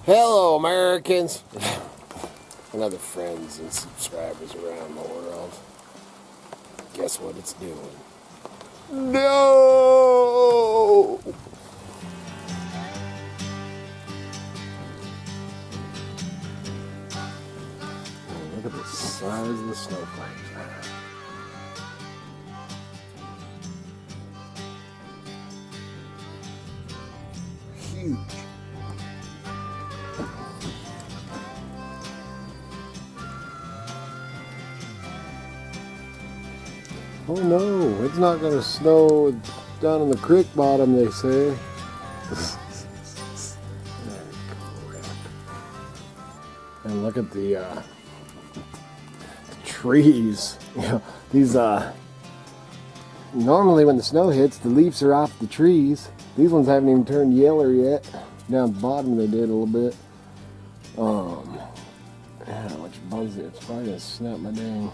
Hello, Americans, and other friends and subscribers around the world. Guess what it's doing? No! Look at the size of the snowflakes, man. Huge. Oh no, it's not going to snow down in the Crick Bottom, they say. And look at the trees. You know, these normally when the snow hits, the leaves are off the trees. These ones haven't even turned yellow yet. Down at the bottom they did a little bit. Yeah, which bums it. It's probably gonna snap my dang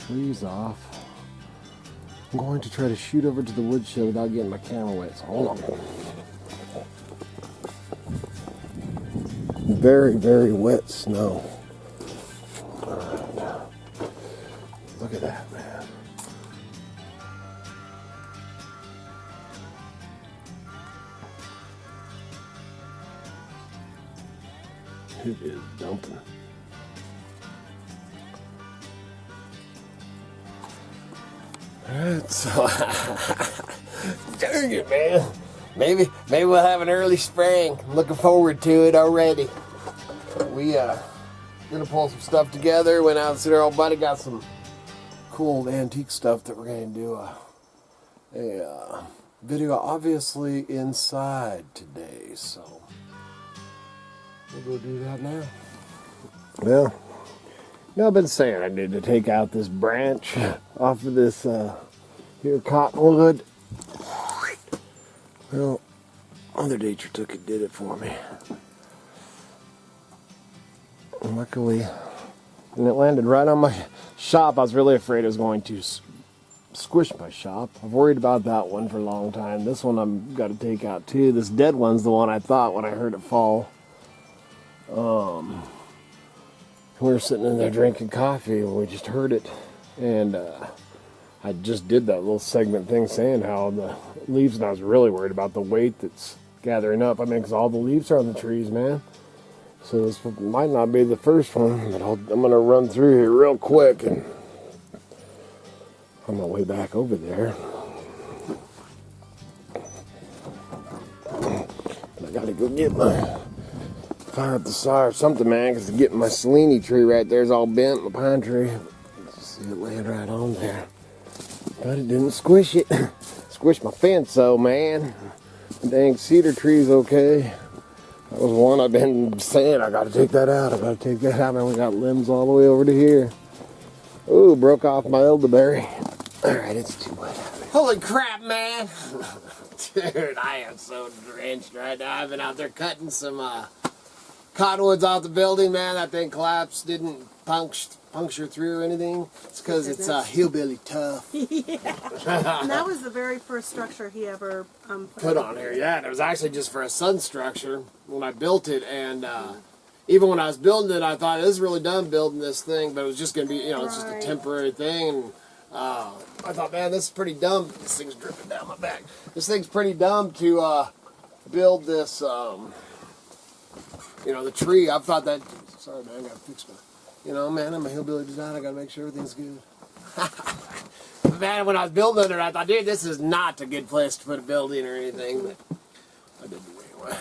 trees off. I'm going to try to shoot over to the woodshed without getting my camera wet. So hold on. Very, very wet snow. Alright. Look at that, man. It is dumping. Alright, so dang it, man. Maybe we'll have an early spring. I'm looking forward to it already. We gonna pull some stuff together. Went out and see our old buddy, got some cool antique stuff that we're gonna do a video, obviously inside today. So we'll go do that now. Well, you know, I've been saying I need to take out this branch off of this here cottonwood. Well, Mother Nature took it, did it for me. And luckily, and it landed right on my shop. I was really afraid it was going to squish my shop. I've worried about that one for a long time. This one I've got to take out too. This dead one's the one I thought when I heard it fall. We were sitting in there drinking coffee and we just heard it. And I just did that little segment thing saying how the leaves, and I was really worried about the weight that's gathering up. I mean, because all the leaves are on the trees, man. So this might not be the first one, but I'm going to run through here real quick and on my way back over there. I got to go get my fire up the saw or something, man, because getting my selene tree right there is all bent, the pine tree. See it laying right on there. But it didn't squish it. Squished my fence, though, man. The dang cedar tree's okay. That was one I've been saying, I gotta take that out. I gotta take that out, man. We got limbs all the way over to here. Ooh, broke off my elderberry. Alright, it's too wet. Holy crap, man. Dude, I am so drenched right now. I've been out there cutting some cottonwoods off the building, man. That thing collapsed, didn't puncture through or anything. It's because it's hillbilly tough. Yeah. And that was the very first structure he ever put on here. Yeah, and it was actually just for a sun structure when I built it. And even when I was building it, I thought, this is really dumb building this thing, but it was just going to be, you know, it's just a temporary thing. And I thought, man, this is pretty dumb. This thing's dripping down my back. This thing's pretty dumb to build this, you know, the tree. I thought that, sorry, man, I got to fix my, you know, man, I'm a hillbilly designer. I got to make sure everything's good. Man, when I was building it, I thought, dude, this is not a good place to put a building or anything, but I did do it anyway.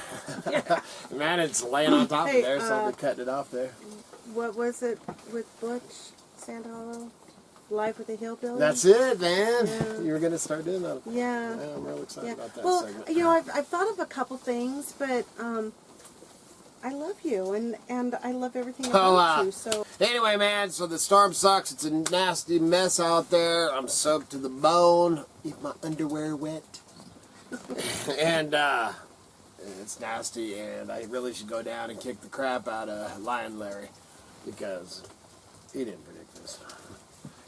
Yeah. Man, it's laying on top of there, so I'll be cutting it off there. What was it with Butch Sandhollow? Life with a Hillbilly? That's it, man. Yeah. You were going to start doing that. Yeah. Man, I'm real excited about that segment. You know, I've thought of a couple things, but I love you, and I love everything about you. So anyway, man, so the storm sucks. It's a nasty mess out there. I'm soaked to the bone. Keep my underwear wet. And it's nasty, and I really should go down and kick the crap out of Lion Larry because he didn't predict this.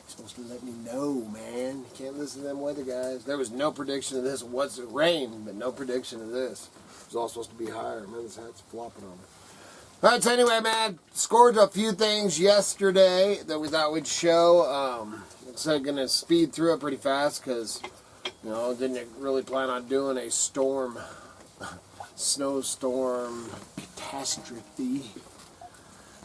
He's supposed to let me know, man. You can't listen to them weather guys. There was no prediction of this. Rain, but no prediction of this. was all supposed to be higher. Man, this hat's flopping on me. Alright, so anyway, man, scored a few things yesterday that we thought we'd show. Looks like I'm going to speed through it pretty fast because, you know, didn't really plan on doing a snowstorm catastrophe.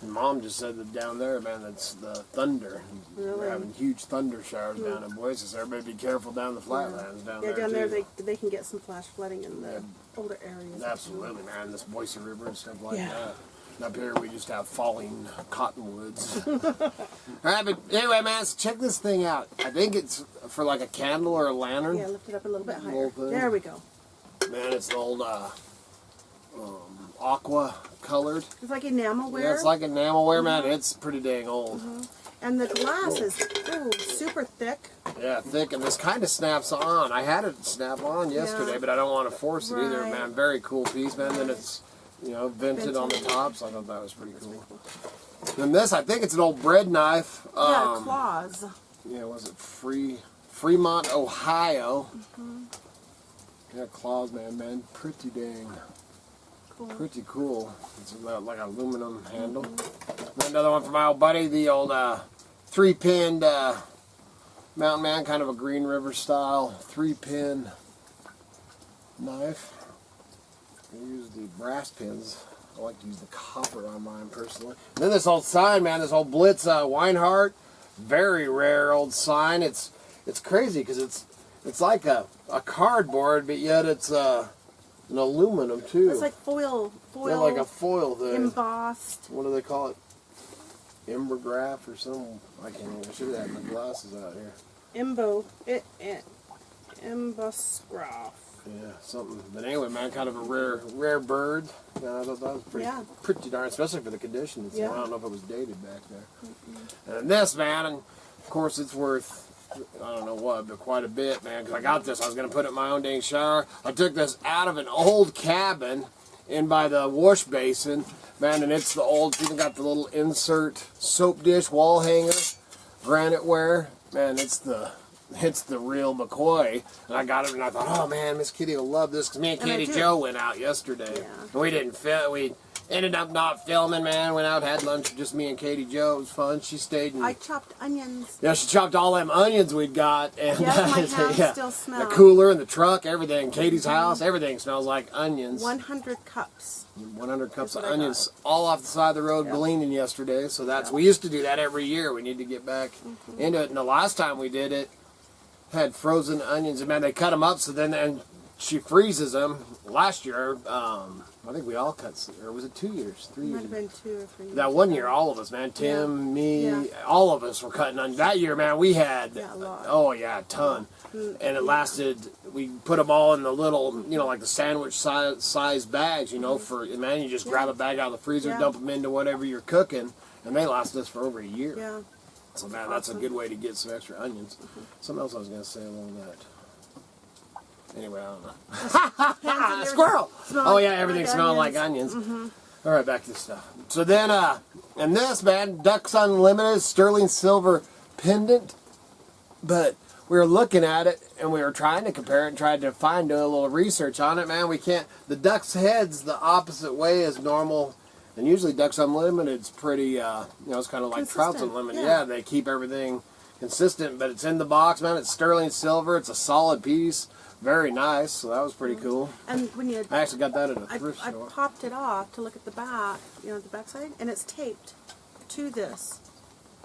And Mom just said that down there, man, that's the thunder. Really? We're having huge thunder showers down in Boise, so everybody be careful down the flatlands down there. Yeah, down too. there they can get some flash flooding in the older areas. Absolutely, man. This Boise River and stuff like that. And up here we just have falling cottonwoods. Alright, but anyway, man, so check this thing out. I think it's for like a candle or a lantern. Yeah, lift it up a little bit higher. Little thing. There we go. Man, it's the old aqua colored. It's like enamelware. Yeah, it's like enamelware, man. It's pretty dang old. And the glass is super thick. Yeah, thick, and this kind of snaps on. I had it snap on yesterday, but I don't want to force it either, man. Very cool piece, man. Then it's, you know, vented on the top, so I thought that was pretty cool. And this, I think it's an old bread knife. Yeah, claws. Yeah, was it Fremont, Ohio? Yeah, claws, man. Pretty dang. Cool. Pretty cool. It's like an aluminum handle. Another one from my old buddy, the old 3-pinned Mountain Man, kind of a Green River style 3-pin knife. I use the brass pins. I like to use the copper on mine personally. And then this old sign, man, this old Blitz Weinhardt, very rare old sign. It's crazy because it's like a cardboard, but yet it's an aluminum too. It's like foil. Yeah, like a foil thing. Embossed. What do they call it? Embergraph or something? I can't even. I should have had my glasses out here. Embossgraph. Yeah, something. But anyway, man, kind of a rare bird. Yeah, I thought that was pretty darn, especially for the condition. I don't know if it was dated back there. And this, man, and of course it's worth, I don't know what, but quite a bit, man, because I got this. I was going to put it in my own dang shower. I took this out of an old cabin in by the wash basin, man, and it's the old, it's even got the little insert soap dish wall hanger, granite ware. Man, it's the real McCoy. And I got it and I thought, oh man, Miss Kitty will love this, because me and KDee Jo went out yesterday. Yeah. And we didn't film, we ended up not filming, man. Went out, had lunch, just me and KDee Jo. It was fun. She stayed and I chopped onions. yeah, she chopped all them onions we'd got, and Yes, my hands still smell. the cooler and the truck, everything. Katie's house, everything smells like onions. 100 cups. 100 cups of onions, all off the side of the road, gleaning yesterday. So that's we used to do that every year. We need to get back into it. And the last time we did it, had frozen onions, and man, they cut them up. So then, and she freezes them. Last year, I think we all cut, or was it 2 years, 3 It years? might have been 2 or 3 years. That one year, all of us, man, Tim, me, all of us were cutting onions. That year, man, we had, a lot. oh yeah, a ton. And it lasted, we put them all in the little, you know, like the sandwich size bags, you know, for, man, you just grab a bag out of the freezer, dump them into whatever you're cooking, and they last us for over a year. Yeah. So, man, that's a good way to get some extra onions. Something else I was going to say along that. Anyway, I don't know. Squirrel! Oh, yeah, everything smelled like onions. All right, back to the stuff. So then, and this, man, Ducks Unlimited sterling silver pendant. But we were looking at it, and we were trying to compare it and tried to do a little research on it, man. We can't, the duck's head's the opposite way as normal. And usually Ducks Unlimited's pretty, you know, it's kind of like Trout's Unlimited. Yeah, they keep everything consistent, but it's in the box, man. It's sterling silver. It's a solid piece. Very nice. So that was pretty cool. And when you, I actually got that at a thrift I store. popped it off to look at the back, you know, the back side, and it's taped to this.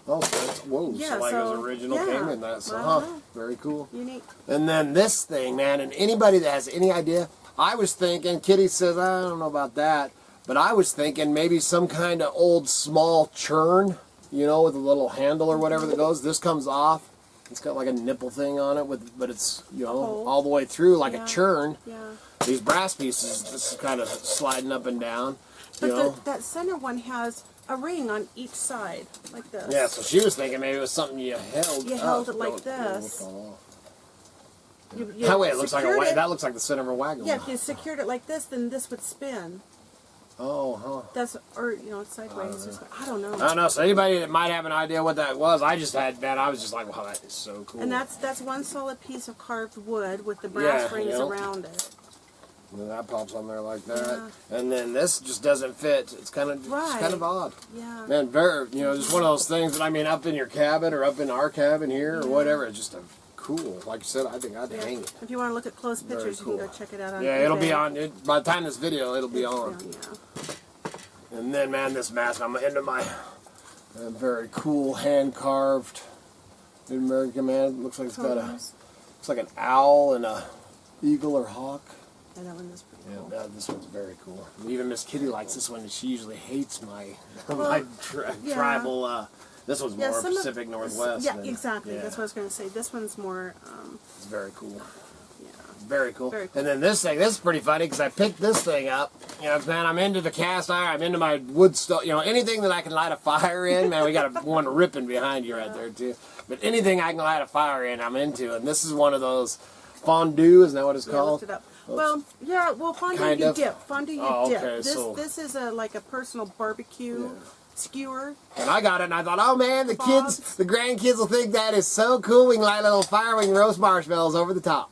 Oh, so that's, whoa. Yeah, so like so, his original came in that. So, very cool. Unique. And then this thing, man, and anybody that has any idea, I was thinking, Kitty says, I don't know about that. But I was thinking maybe some kind of old small churn, you know, with a little handle or whatever that goes. This comes off. It's got like a nipple thing on it, but it's, you know, all the way through like a churn. Yeah. These brass pieces, this is kind of sliding up and down. But that center one has a ring on each side, like this. Yeah, so she was thinking maybe it was something you held. You held it like this. That way it looks like that looks like the center of a wagon. Yeah, if you secured it like this, then this would spin. Oh, huh. That's, or, you know, it's sideways. I don't know. I don't know. So anybody that might have an idea what that was, I just had, man, I was just like, wow, that is so cool. And that's one solid piece of carved wood with the brass rings around it. And then that pops on there like that. Yeah. And then this just doesn't fit. It's kind of odd. Yeah. Man, very, you know, just one of those things that, I mean, up in your cabin or up in our cabin here or whatever, it's just a cool. Like you said, I think I'd hang it. If you want to look at close pictures, you can go check it out on eBay. It'll be on. By the time this video, it'll be on. Yeah. And then, man, this mask, I'm into my very cool hand-carved Native American man. It looks like it's got looks like an owl and a eagle or hawk. Yeah, that one is pretty cool. Yeah, this one's very cool. Even Miss Kitty likes this one, and she usually hates my my tribal. This one's more Pacific Northwest. Yeah, exactly. That's what I was going to say. This one's more. It's very cool. Yeah. Very cool. And then this thing, this is pretty funny because I picked this thing up. You know, man, I'm into the cast iron. I'm into my wood stove. You know, anything that I can light a fire in. Man, we got one ripping behind you right there too. But anything I can light a fire in, I'm into. And this is one of those fondue. Isn't that what it's called? I looked it up. Well, fondue you dip. Fondue you dip. This is like a personal barbecue skewer. And I got it, and I thought, oh man, the grandkids will think that is so cool. We can light a little fire, we can roast marshmallows over the top.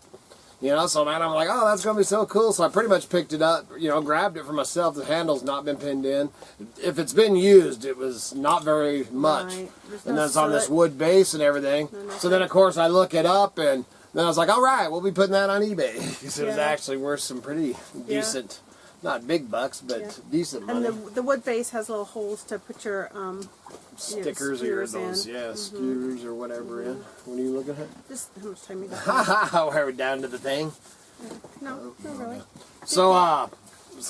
You know, so man, I'm like, oh, that's going to be so cool. So I pretty much picked it up, you know, grabbed it for myself. The handle's not been pinned in. If it's been used, it was not very much. Right. And then it's on this wood base and everything. So then, of course, I look it up, and then I was like, all right, we'll be putting that on eBay. Because it was actually worth some pretty decent, not big bucks, but decent money. And the wood base has little holes to put your stickers or those, skewers or whatever in. What are you looking at? Just how much time you got. We're down to the thing. No, not really. So,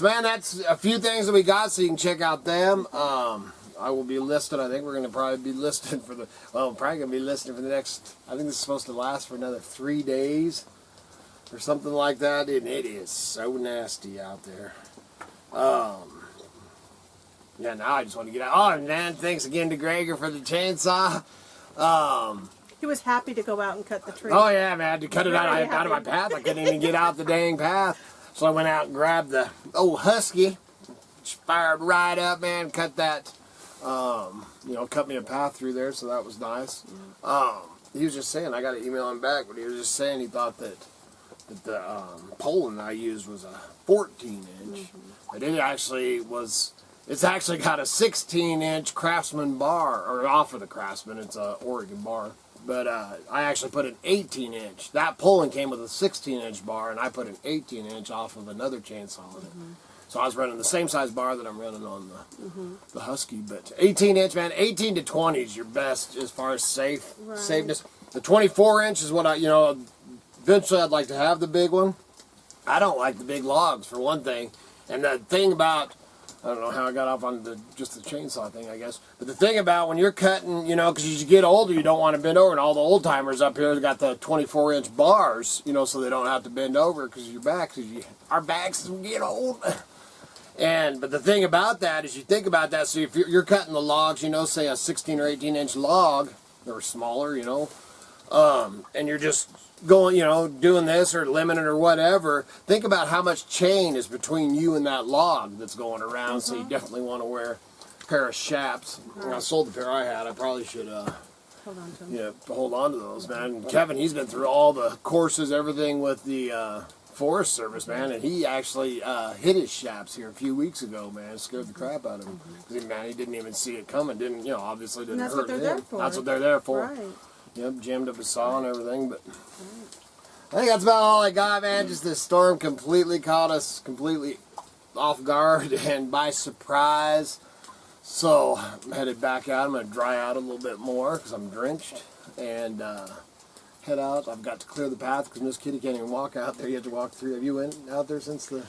man, that's a few things that we got, so you can check out them. I will be listed. I think we're going to probably be listed for probably going to be listed for the next, I think this is supposed to last for another 3 days or something like that, and it is so nasty out there. Yeah, now I just want to get out. Oh, man, thanks again to Gregor for the chainsaw. He was happy to go out and cut the tree. Oh, yeah, man, I had to cut it out of my path. I couldn't even get out the dang path. So I went out and grabbed the old Husky, fired right up, man, cut that, you know, cut me a path through there, so that was nice. He was just saying, I got to email him back, but he was just saying he thought that the Poland I used was a 14-inch, but it actually was. It's actually got a 16-inch Craftsman bar, or off of the Craftsman. It's a Oregon bar, but I actually put an 18-inch. That Poland came with a 16-inch bar, and I put an 18-inch off of another chainsaw in it. So I was running the same size bar that I'm running on the Husky, but 18-inch, man, 18 to 20 is your best as far as safeness. The 24-inch is what I, you know. Eventually, I'd like to have the big one. I don't like the big logs, for one thing. And the thing about, I don't know how I got off on just the chainsaw thing, I guess. But the thing about when you're cutting, you know, because as you get older, you don't want to bend over. And all the old timers up here got the 24-inch bars, you know, so they don't have to bend over because of your back. Our backs get old. But the thing about that is you think about that. So if you're cutting the logs, you know, say a 16 or 18-inch log, or smaller, you know, and you're just going, you know, doing this or limiting or whatever, think about how much chain is between you and that log that's going around. So you definitely want to wear a pair of shaps. I sold the pair I had. I probably should hold on to them. Yeah, hold on to those, man. And Kevin, he's been through all the courses, everything with the Forest Service, man, and he actually hit his shaps here a few weeks ago, man. It scared the crap out of him. Because he didn't even see it coming. Didn't, you know, obviously didn't hurt him. That's what they're there for. That's what they're there for. Right. Yep, jammed up his saw and everything, but I think that's about all I got, man. Just this storm completely caught us completely off guard and by surprise. So I'm headed back out. I'm going to dry out a little bit more because I'm drenched and head out. I've got to clear the path because Miss Kitty can't even walk out there. You have to walk through. Have you went out there since the...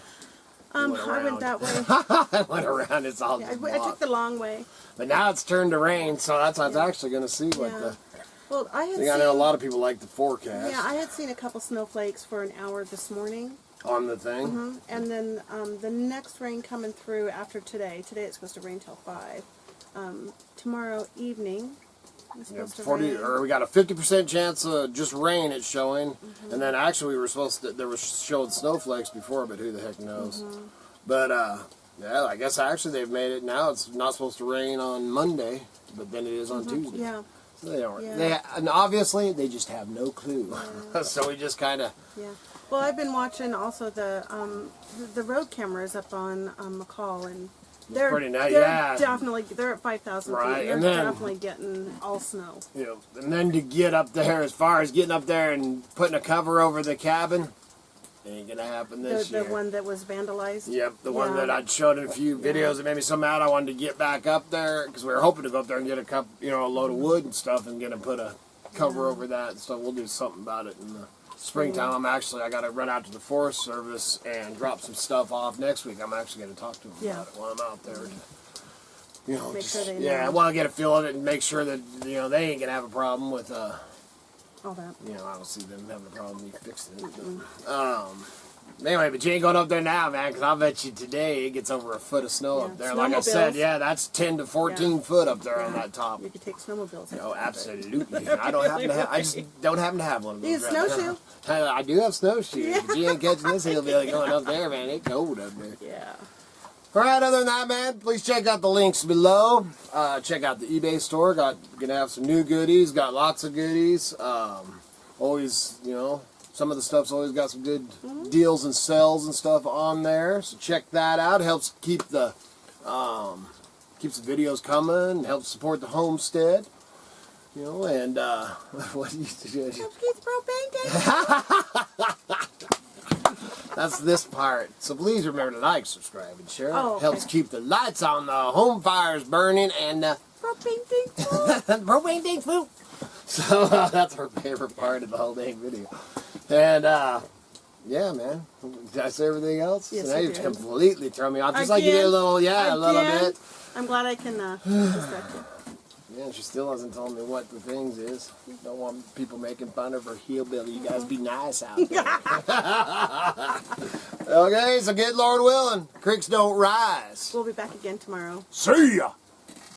I went that way. I went around. It's all I took the long way. But now it's turned to rain, so that's what I was actually going to see what the... Well, I know a lot of people like the forecast. Yeah, I had seen a couple snowflakes for an hour this morning. On the thing? And then the next rain coming through after today. Today it's supposed to rain till 5. Tomorrow evening it's supposed to rain. Or we got a 50% chance of just rain it's showing. And then actually we were supposed to, there was showing snowflakes before, but who the heck knows. But yeah, I guess actually they've made it now. It's not supposed to rain on Monday, but then it is on Tuesday. Yeah. They aren't. And obviously, they just have no clue. So we just kind of Well, I've been watching also the road cameras up on McCall, and they're pretty nice. They're Yeah, definitely they're at 5,000 Right, feet. They're and then- definitely getting all snow. you know, and then to get up there, as far as getting up there and putting a cover over the cabin, ain't gonna happen this The year. one that was vandalized. Yep, the one Yeah. that I'd showed in a few videos that made me so mad I wanted to get back up there because we were hoping to go up there and get a load of wood and stuff and gonna put a cover over that and stuff. We'll do something about it in the springtime. I got to run out to the Forest Service and drop some stuff off next week. I'm actually gonna talk to them about it while I'm out there. You know, Make sure they I know. want to get a feel of it and make sure that they ain't gonna have a problem with All that. I don't see them having a problem with me fixing it. Anyway, but you ain't going up there now, man, because I'll bet you today it gets over a foot of snow up there. Like I said, Snowmobiles. That's 10 to 14 foot up there on that top. You could take snowmobiles. Oh, absolutely. I just don't happen to have one of those. You right snowshoe? now. I do have snowshoes, but you ain't catching this hillbilly going up there, man. It's cold up there. Yeah. All right, other than that, man, please check out the links below. Check out the eBay store. Gonna have some new goodies. Got lots of goodies. Always, some of the stuff's always got some good deals and sales and stuff on there. So check that out. It helps keep the videos coming. Helps support the homestead. And what do you do? That's this part. So please remember to like, subscribe, and share. Oh, okay. Helps keep the lights on, the home fires burning, and propane tank food. So that's her favorite part of the whole dang video. And yeah, man. Did I say everything else? Yes, now you you did. completely throw me off. Just like you did a little bit. I'm glad I can distract you. Yeah, she still hasn't told me what the things is. Don't want people making fun of her hillbilly. You guys be nice out there. Okay, so good Lord willing, creeks don't rise. We'll be back again tomorrow. See ya!